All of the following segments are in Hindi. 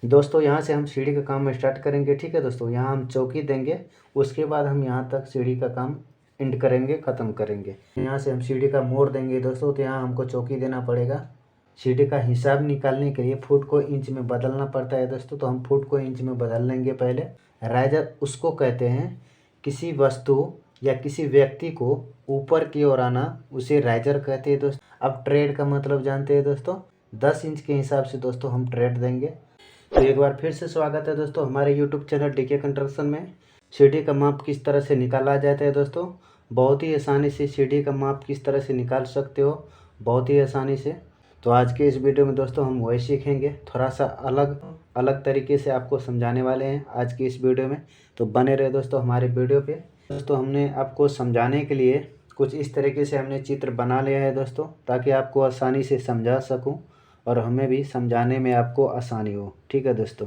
दोस्तों यहाँ से हम सीढ़ी का काम स्टार्ट करेंगे। ठीक है दोस्तों, यहाँ हम चौकी देंगे, उसके बाद हम यहाँ तक सीढ़ी का काम एंड करेंगे, ख़त्म करेंगे। यहाँ से हम सीढ़ी का मोड़ देंगे दोस्तों, तो यहाँ हमको चौकी देना पड़ेगा। सीढ़ी का हिसाब निकालने के लिए फुट को इंच में बदलना पड़ता है दोस्तों, तो हम फुट को इंच में बदल लेंगे पहले। राइजर उसको कहते हैं, किसी वस्तु या किसी व्यक्ति को ऊपर की ओर आना, उसे राइजर कहते हैं दोस्तों। अब ट्रेड का मतलब जानते हैं दोस्तों, 10 इंच के हिसाब से दोस्तों हम ट्रेड देंगे। तो एक बार फिर से स्वागत है दोस्तों हमारे यूट्यूब चैनल डीके कंस्ट्रक्शन में। सीढ़ी का माप किस तरह से निकाला जाता है दोस्तों, बहुत ही आसानी से सीढ़ी का माप किस तरह से निकाल सकते हो, बहुत ही आसानी से। तो आज के इस वीडियो में दोस्तों हम वही सीखेंगे, थोड़ा सा अलग अलग तरीके से आपको समझाने वाले हैं आज की इस वीडियो में। तो बने रहे दोस्तों हमारे वीडियो पे। दोस्तों हमने आपको समझाने के लिए कुछ इस तरीके से हमने चित्र बना लिया है दोस्तों, ताकि आपको आसानी से समझा सकूं और हमें भी समझाने में आपको आसानी हो। ठीक है दोस्तों,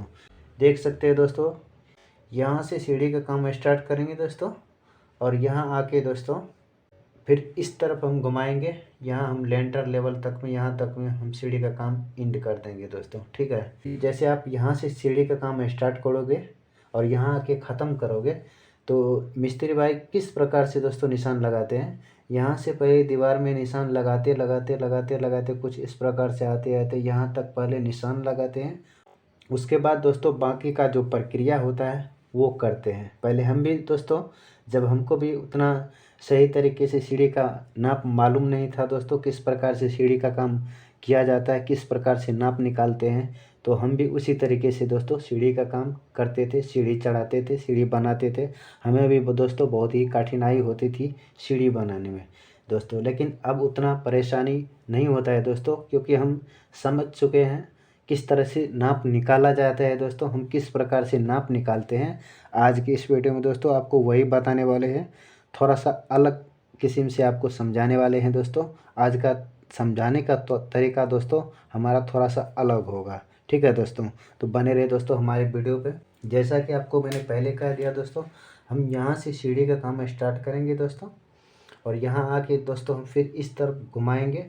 देख सकते हैं दोस्तों, यहाँ से सीढ़ी का काम स्टार्ट करेंगे दोस्तों, और यहाँ आके दोस्तों फिर इस तरफ हम घुमाएंगे। यहाँ हम लेंटर लेवल तक में, यहाँ तक में हम सीढ़ी का काम एंड कर देंगे दोस्तों। ठीक है, जैसे आप यहाँ से सीढ़ी का काम स्टार्ट करोगे और यहाँ आके ख़त्म करोगे, तो मिस्त्री भाई किस प्रकार से दोस्तों निशान लगाते हैं। यहाँ से पहले दीवार में निशान लगाते लगाते लगाते लगाते कुछ इस प्रकार से आते आते यहाँ तक पहले निशान लगाते हैं। उसके बाद दोस्तों बाकी का जो प्रक्रिया होता है वो करते हैं। पहले हम भी दोस्तों, जब हमको भी उतना सही तरीके से सीढ़ी का नाप मालूम नहीं था दोस्तों, किस प्रकार से सीढ़ी का काम किया जाता है, किस प्रकार से नाप निकालते हैं, तो हम भी उसी तरीके से दोस्तों सीढ़ी का काम करते थे, सीढ़ी चढ़ाते थे, सीढ़ी बनाते थे। हमें भी दोस्तों बहुत ही कठिनाई होती थी सीढ़ी बनाने में दोस्तों, लेकिन अब उतना परेशानी नहीं होता है दोस्तों, क्योंकि हम समझ चुके हैं किस तरह से नाप निकाला जाता है दोस्तों, हम किस प्रकार से नाप निकालते हैं। आज की इस वीडियो में दोस्तों आपको वही बताने वाले हैं, थोड़ा सा अलग किस्म से आपको समझाने वाले हैं दोस्तों। आज का समझाने का तरीका दोस्तों हमारा थोड़ा सा अलग होगा। ठीक है दोस्तों, तो बने रहे दोस्तों हमारे वीडियो पे। जैसा कि आपको मैंने पहले कह दिया दोस्तों, हम यहाँ से सीढ़ी का काम स्टार्ट करेंगे दोस्तों, और यहाँ आके दोस्तों हम फिर इस तरफ घुमाएंगे,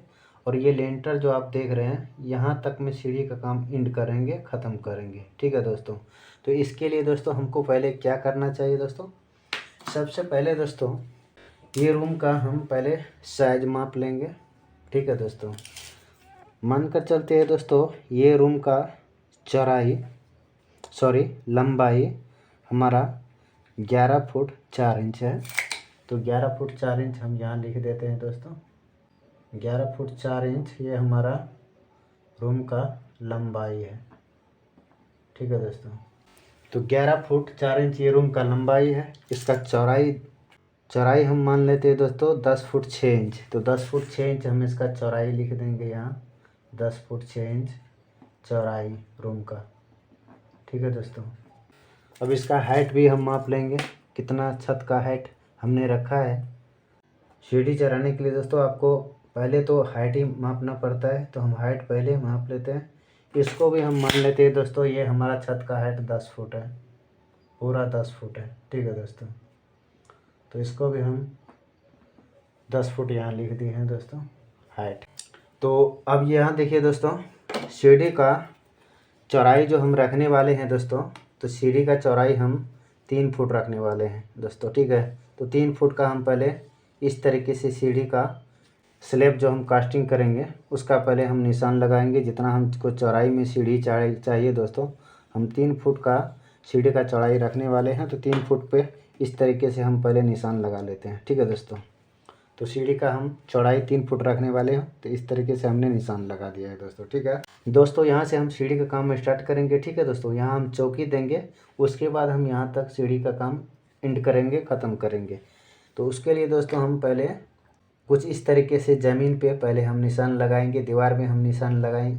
और ये लेंटर जो आप देख रहे हैं यहाँ तक में सीढ़ी का काम एंड करेंगे, ख़त्म करेंगे। ठीक है दोस्तों, तो इसके लिए दोस्तों हमको पहले क्या करना चाहिए दोस्तों, सबसे पहले दोस्तों ये रूम का हम पहले साइज माप लेंगे। ठीक है दोस्तों, मान कर चलते हैं दोस्तों, ये रूम का लंबाई हमारा 11 फुट 4 इंच है। तो 11 फुट 4 इंच हम यहाँ लिख देते हैं दोस्तों। 11 फुट 4 इंच ये हमारा रूम का लंबाई है। ठीक है दोस्तों, तो 11 फुट 4 इंच ये रूम का लंबाई है। इसका चौड़ाई हम मान लेते हैं दोस्तों 10 फुट 6 इंच। तो 10 फुट 6 इंच हम इसका चौड़ाई लिख देंगे यहाँ, 10 फुट 6 इंच चौड़ाई रूम का। ठीक है दोस्तों, अब इसका हाइट भी हम माप लेंगे, कितना छत का हाइट हमने रखा है। सीढ़ी चढ़ाने के लिए दोस्तों आपको पहले तो हाइट ही मापना पड़ता है, तो हम हाइट पहले माप लेते हैं। इसको भी हम मान लेते हैं दोस्तों, ये हमारा छत का हाइट 10 फुट है, पूरा 10 फुट है। ठीक है दोस्तों, तो इसको भी हम 10 फुट यहाँ लिख दिए हैं दोस्तों हाइट। तो अब यहाँ देखिए दोस्तों, सीढ़ी का चौड़ाई जो हम रखने वाले हैं दोस्तों, तो सीढ़ी का चौड़ाई हम 3 फुट रखने वाले हैं दोस्तों। ठीक है, तो 3 फुट का हम पहले इस तरीके से सीढ़ी का स्लैब जो हम कास्टिंग करेंगे उसका पहले हम निशान लगाएंगे। जितना हमको चौड़ाई में सीढ़ी चाहिए दोस्तों, हम 3 फुट का सीढ़ी का चौड़ाई रखने वाले हैं, तो 3 फुट पे इस तरीके से हम पहले निशान लगा लेते हैं। ठीक है दोस्तों, तो सीढ़ी का हम चौड़ाई 3 फुट रखने वाले हैं, तो इस तरीके से हमने निशान लगा दिया है दोस्तों। ठीक है दोस्तों, यहाँ से हम सीढ़ी का काम स्टार्ट करेंगे। ठीक है दोस्तों, यहाँ हम चौकी देंगे, उसके बाद हम यहाँ तक सीढ़ी का काम एंड करेंगे, ख़त्म करेंगे। तो उसके लिए दोस्तों हम पहले कुछ इस तरीके से ज़मीन पे पहले हम निशान लगाएंगे। दीवार में हम निशान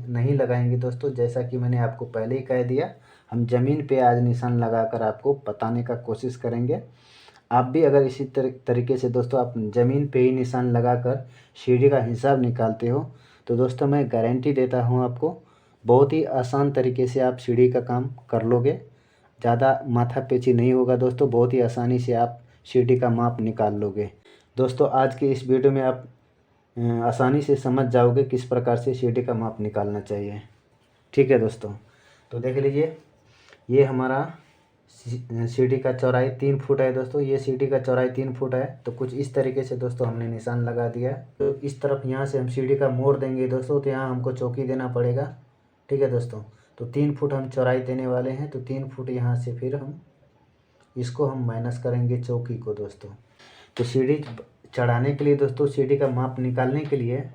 नहीं लगाएंगे दोस्तों, जैसा कि मैंने आपको पहले ही कह दिया, हम ज़मीन पे आज निशान लगाकर आपको बताने का कोशिश करेंगे। आप भी अगर इसी तरीके से दोस्तों आप ज़मीन पे ही निशान लगाकर सीढ़ी का हिसाब निकालते हो, तो दोस्तों मैं गारंटी देता हूँ आपको बहुत ही आसान तरीके से आप सीढ़ी का काम कर लोगे। ज़्यादा माथापेची नहीं होगा दोस्तों, बहुत ही आसानी से आप सीढ़ी का माप निकाल लोगे दोस्तों। आज के इस वीडियो में आप आसानी से समझ जाओगे किस प्रकार से सीढ़ी का माप निकालना चाहिए। ठीक है दोस्तों, तो देख लीजिए, ये हमारा सीढ़ी का चौड़ाई 3 फुट है दोस्तों। ये सीढ़ी का चौड़ाई 3 फुट है। तो कुछ इस तरीके से दोस्तों हमने निशान लगा दिया है। तो इस तरफ यहाँ से हम सीढ़ी का मोड़ देंगे दोस्तों, तो यहाँ हमको चौकी देना पड़ेगा। ठीक है दोस्तों, तो 3 फुट हम चौड़ाई देने वाले हैं। तो 3 फुट यहाँ से फिर हम इसको हम माइनस करेंगे चौकी को दोस्तों। तो सीढ़ी चढ़ाने के लिए दोस्तों, सीढ़ी का माप निकालने के लिए,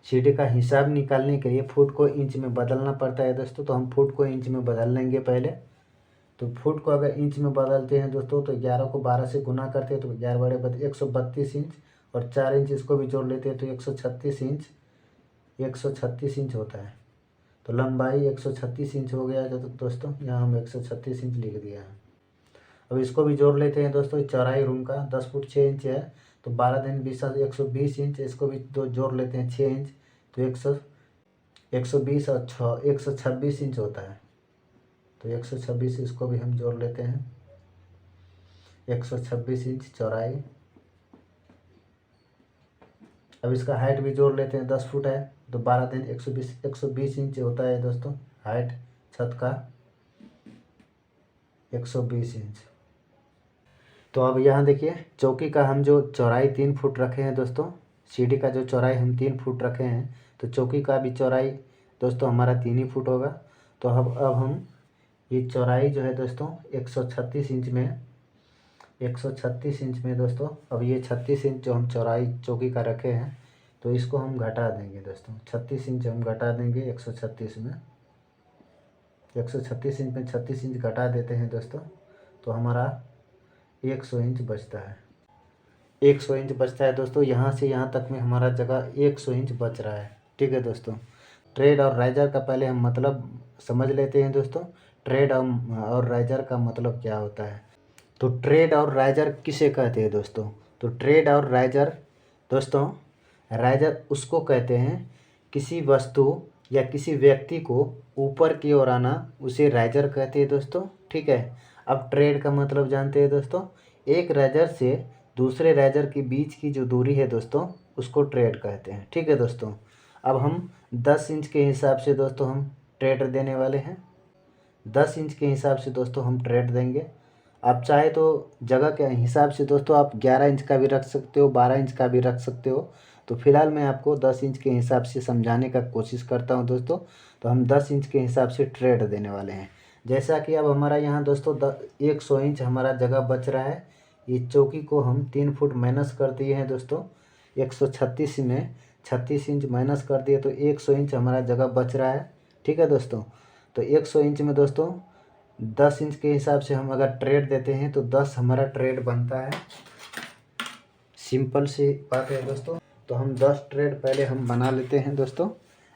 सीढ़ी का हिसाब निकालने के लिए फुट को इंच में बदलना पड़ता है दोस्तों। तो हम फुट को इंच में बदल लेंगे पहले। तो फुट को अगर इंच में बदलते हैं दोस्तों, तो 11 को 12 से गुना करते हैं तो 11 बड़े 132 इंच, और 4 इंच इसको भी जोड़ लेते हैं तो 136 इंच, 136 इंच होता है। तो लंबाई 136 इंच हो गया है दोस्तों। यहाँ हम 136 इंच लिख दिया है। अब इसको भी जोड़ लेते हैं दोस्तों। चौड़ाई रूम का 10 फुट 6 इंच है। तो 12 दिन 20 120 इंच, इसको भी दो जोड़ लेते हैं 6 इंच, तो 120 और 126 इंच होता है। तो 126 इसको भी हम जोड़ लेते हैं, 126 इंच चौड़ाई। अब इसका हाइट भी जोड़ लेते हैं, 10 फुट है। तो 12 दिन 120 इंच होता है दोस्तों हाइट छत का, 120 इंच। तो अब यहाँ देखिए, चौकी का हम जो चौड़ाई 3 फुट रखे हैं दोस्तों, सीढ़ी का जो चौड़ाई हम 3 फुट रखे हैं, तो चौकी का भी चौड़ाई दोस्तों हमारा 3 ही फुट होगा। तो अब हम ये चौड़ाई जो है दोस्तों 136 इंच में, 136 इंच में दोस्तों, अब ये 36 इंच जो हम चौड़ाई चौकी का रखे हैं, तो इसको हम घटा देंगे दोस्तों। 36 इंच हम घटा देंगे 136 में, 136 इंच में 36 इंच घटा देते हैं दोस्तों। तो हमारा 100 इंच बचता है, 100 इंच बचता है दोस्तों। यहाँ से यहाँ तक में हमारा जगह 100 इंच बच रहा है। ठीक है दोस्तों, ट्रेड और राइजर का पहले हम मतलब समझ लेते हैं दोस्तों। ट्रेड और राइजर का मतलब क्या होता है। तो ट्रेड और राइजर किसे कहते हैं दोस्तों। तो ट्रेड और राइजर दोस्तों, राइजर उसको कहते हैं किसी वस्तु या किसी व्यक्ति को ऊपर की ओर आना, उसे राइजर कहते हैं दोस्तों। ठीक है, अब ट्रेड का मतलब जानते हैं दोस्तों। एक राइजर से दूसरे राइजर के बीच की जो दूरी है दोस्तों, उसको ट्रेड कहते हैं। ठीक है दोस्तों, अब हम 10 इंच के हिसाब से दोस्तों हम ट्रेड देने वाले हैं। 10 इंच के हिसाब से दोस्तों हम ट्रेड देंगे। आप चाहे तो जगह के हिसाब से दोस्तों आप 11 इंच का भी रख सकते हो, 12 इंच का भी रख सकते हो। तो फिलहाल मैं आपको 10 इंच के हिसाब से समझाने का कोशिश करता हूं दोस्तों। तो हम 10 इंच के हिसाब से ट्रेड देने वाले हैं। जैसा कि अब हमारा यहाँ दोस्तों 100 इंच हमारा जगह बच रहा है। ये चौकी को हम 3 फुट माइनस कर दिए हैं दोस्तों। 136 में 36 इंच माइनस कर दिए, तो 100 इंच हमारा जगह बच रहा है। ठीक है दोस्तों, तो 100 इंच में दोस्तों 10 इंच के हिसाब से हम अगर ट्रेड देते हैं तो 10 हमारा ट्रेड बनता है। सिंपल सी बात है दोस्तों। तो हम 10 ट्रेड पहले हम बना लेते हैं दोस्तों।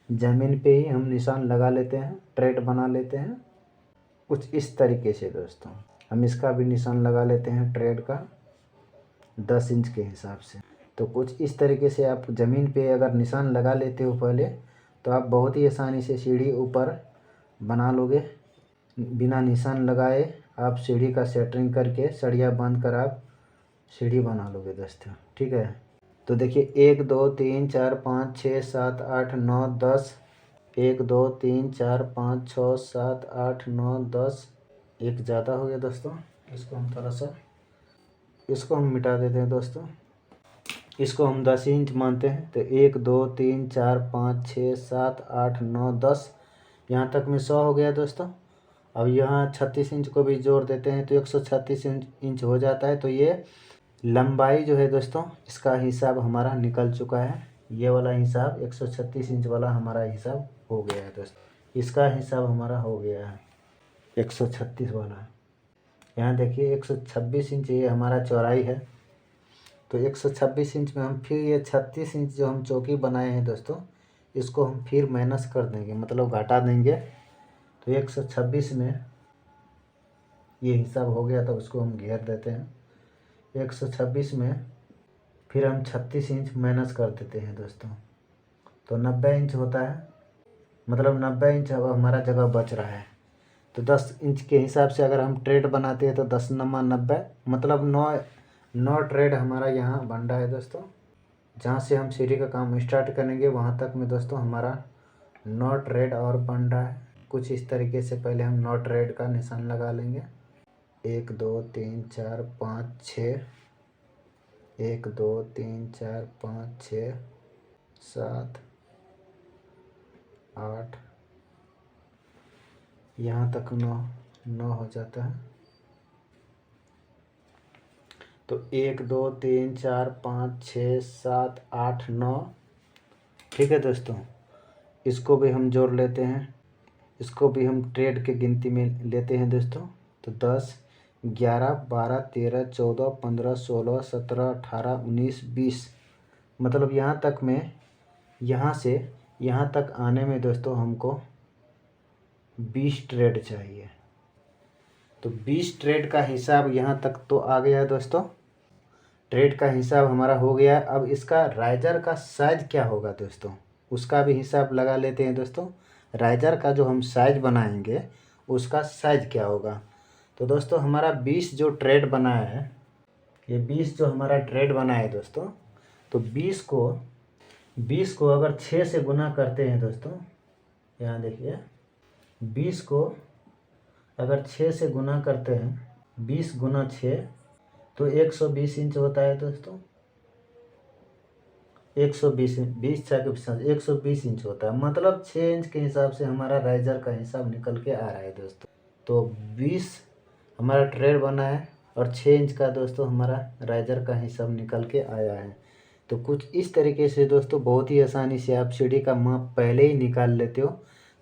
ज़मीन पे ही हम निशान लगा लेते हैं, ट्रेड बना लेते हैं कुछ इस तरीके से दोस्तों। हम इसका भी निशान लगा लेते हैं ट्रेड का 10 इंच के हिसाब से। तो कुछ इस तरीके से आप ज़मीन पे अगर निशान लगा लेते हो पहले, तो आप बहुत ही आसानी से सीढ़ी ऊपर बना लोगे। बिना निशान लगाए आप सीढ़ी का सेंटरिंग करके सरिया बांध कर आप सीढ़ी बना लोगे दोस्तों। ठीक है, तो देखिए 1 2 3 4 5 6 7 8 9 10, 1 2 3 4 5 6 7 8 9 10, एक ज़्यादा हो गया दोस्तों। इसको हम थोड़ा सा इसको हम मिटा देते हैं दोस्तों। इसको हम 10 इंच मानते हैं। तो 1 2 3 4 5 6 7 8 9 10, यहाँ तक में 100 हो गया दोस्तों। अब यहाँ 36 इंच को भी जोड़ देते हैं तो 136 इंच हो जाता है। तो ये लंबाई जो है दोस्तों, इसका हिसाब हमारा निकल चुका है। ये वाला हिसाब 136 इंच वाला हमारा हिसाब हो गया है दोस्तों। इसका हिसाब हमारा हो गया है 136 वाला। यहाँ देखिए 126 इंच ये हमारा चौड़ाई है। तो 126 इंच में हम फिर ये 36 इंच जो हम चौकी बनाए हैं दोस्तों, इसको हम फिर माइनस कर देंगे, मतलब घटा देंगे। तो 126 में ये हिसाब हो गया, तो उसको हम घेर देते हैं। 126 में फिर हम 36 इंच माइनस कर देते हैं दोस्तों। तो 90 इंच होता है, मतलब 90 इंच अब हमारा जगह बच रहा है। तो 10 इंच के हिसाब से अगर हम ट्रेड बनाते हैं तो 10 नमा 90, मतलब 9 ट्रेड हमारा यहाँ बन रहा है दोस्तों। जहाँ से हम सीढ़ी का काम स्टार्ट करेंगे वहाँ तक में दोस्तों हमारा 9 ट्रेड और बन रहा है। कुछ इस तरीके से पहले हम नॉट रेड का निशान लगा लेंगे। 1 2 3 4 5 6, 1 2 3 4 5 6 7 8, यहाँ तक 9 हो जाता है। तो 1 2 3 4 5 6 7 8 9, ठीक है दोस्तों। इसको भी हम जोड़ लेते हैं, इसको भी हम ट्रेड के गिनती में लेते हैं दोस्तों। तो 10 11 12 13 14 15 16 17 18 19 20, मतलब यहाँ तक में, यहाँ से यहाँ तक आने में दोस्तों हमको 20 ट्रेड चाहिए। तो 20 ट्रेड का हिसाब यहाँ तक तो आ गया है दोस्तों। ट्रेड का हिसाब हमारा हो गया। अब इसका राइजर का साइज क्या होगा दोस्तों, उसका भी हिसाब लगा लेते हैं दोस्तों। राइजर का जो हम साइज बनाएंगे उसका साइज क्या होगा। तो दोस्तों हमारा 20 जो ट्रेड बना है, ये 20 जो हमारा ट्रेड बना है दोस्तों, तो 20 को अगर 6 से गुना करते हैं दोस्तों, यहाँ देखिए 20 को अगर 6 से गुना करते हैं, 20 गुना 6 तो 120 इंच होता है दोस्तों। 120 20 छः के 120 इंच होता है, मतलब 6 इंच के हिसाब से हमारा राइजर का हिसाब निकल के आ रहा है दोस्तों। तो 20 हमारा ट्रेड बना है और 6 इंच का दोस्तों हमारा राइजर का हिसाब निकल के आया है। तो कुछ इस तरीके से दोस्तों बहुत ही आसानी से आप सीढ़ी का माप पहले ही निकाल लेते हो,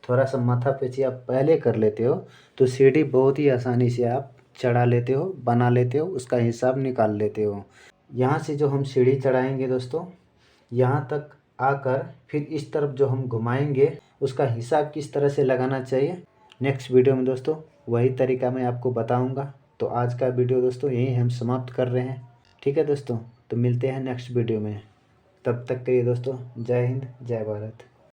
थोड़ा सा माथा पेची आप पहले कर लेते हो, तो सीढ़ी बहुत ही आसानी से आप चढ़ा लेते हो, बना लेते हो, उसका हिसाब निकाल लेते हो। यहाँ से जो हम सीढ़ी चढ़ाएंगे दोस्तों, यहाँ तक आकर फिर इस तरफ जो हम घुमाएंगे उसका हिसाब किस तरह से लगाना चाहिए, नेक्स्ट वीडियो में दोस्तों वही तरीका मैं आपको बताऊँगा। तो आज का वीडियो दोस्तों यहीं हम समाप्त कर रहे हैं, ठीक है दोस्तों। तो मिलते हैं नेक्स्ट वीडियो में, तब तक के लिए दोस्तों जय हिंद जय भारत।